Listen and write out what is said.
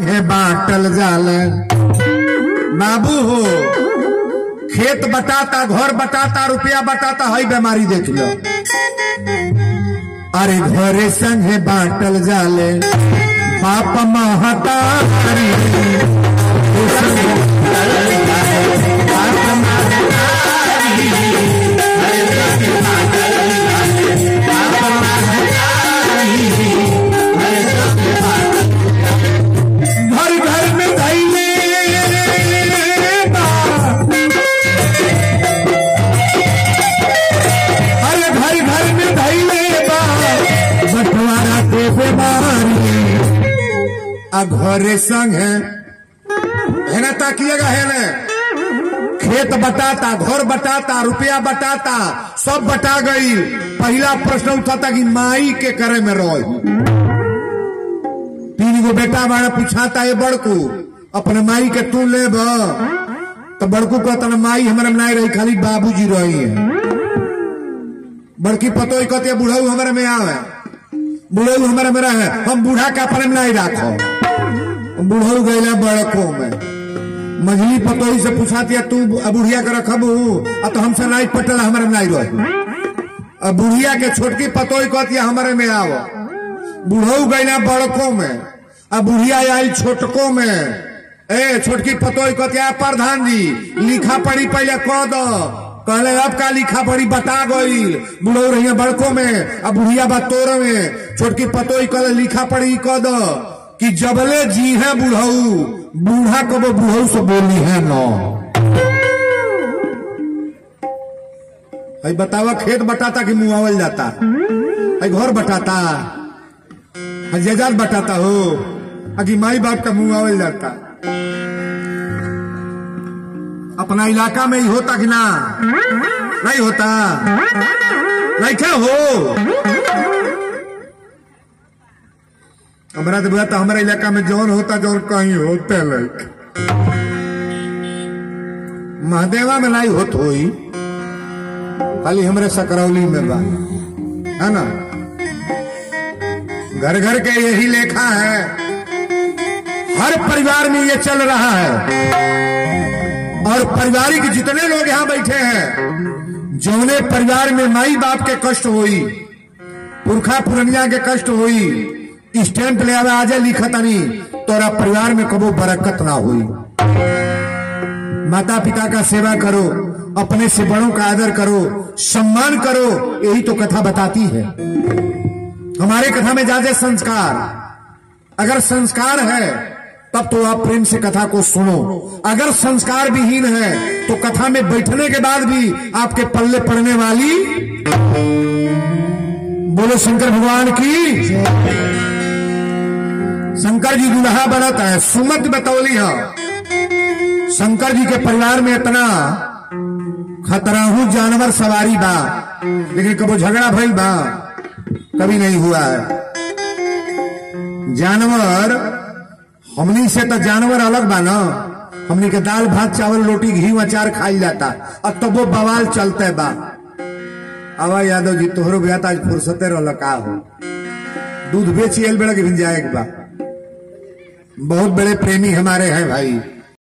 है बाटल जाले बाबू हो खेत बटाता घर बटाता रुपया बटाता हई बीमारी देख लो। अरे घरे संगे बाटल जाले बाप महतारी घरे संग है ना ताकिएगा है ना खेत बटाता घर बटाता रुपया बटाता सब बटा गई। पहला प्रश्न उठाता कि माई के करे में रोय 3 गो बेटा बड़ा पूछाता है बड़कू अपने माई के तू ले तो बड़कू कहता माई हमारे में नहीं रही खाली बाबूजी रही है। बड़की पतोई कहती बुढ़ऊ हमारे में आवे बुढ़ऊ हमारे में रहे हम बूढ़ा का अपने में नहीं राखो। बुढ़ऊ गैला बड़कों में मझली पतोही से पूछाती है तू बुढ़िया के रखबू तो हमसे नहीं पटल हमारे में नहीं रही। बुढ़िया के छोटकी पतोही कहती है हमारे में आओ। बुढ़ऊ गैला बड़कों में अब बुढ़िया आई छोटकों में छोटकी पतोही कहती है प्रधान जी लिखा पढ़ी पहले कह दो कहले अब का लिखा पढ़ी बता गई। बुढ़ऊ रही बड़कों में अब बुढ़िया बात तोर में छोटकी पतोही कहले लिखा पढ़ी कह दो कि जबले जी है बुढ़ऊ बूढ़ा कबो बुढ़ऊ से बोली है नो। बतावा खेत बटाता कि मुआवल जाता घर बटाता जेजात बटाता हो कि माई बाप का मुआवल जाता। अपना इलाका में ही होता कि ना नहीं होता नहीं क्या हो हमारा तो बुआ तो हमारे इलाका में जौन होता जौन कहीं होते लाइक महादेवा में नहीं होत होई खाली हमारे सकरौली में बा है ना। घर घर के यही लेखा है हर परिवार में ये चल रहा है। और पारिवारिक जितने लोग यहां बैठे हैं जौने परिवार में माई बाप के कष्ट हुई पुरखा पुरनिया के कष्ट हुई स्टैंप ले आवे आजे लिखतनी तोरा परिवार में कबो बरकत ना हुई। माता पिता का सेवा करो अपने से बड़ों का आदर करो सम्मान करो यही तो कथा बताती है। हमारे कथा में ज्यादा संस्कार अगर संस्कार है तब तो आप प्रेम से कथा को सुनो। अगर संस्कार विहीन है तो कथा में बैठने के बाद भी आपके पल्ले पड़ने वाली। बोलो शंकर भगवान की। शंकर जी दूल्हा बनता है सुमत बतौली है। शंकर जी के परिवार में इतना खतराहू जानवर सवारी बा लेकिन कबो झगड़ा भइल बा कभी नहीं हुआ है। जानवर हमनी से तो जानवर अलग बा ना हमनी के दाल भात चावल रोटी घी अचार खाई जाता अब तो वो बवाल चलते बा। आवा यादव जी तोहरो भी आज फुर्सते रह का हो दूध बेची एल बेड़ा के भिंजाए बा बहुत बड़े प्रेमी हमारे हैं भाई।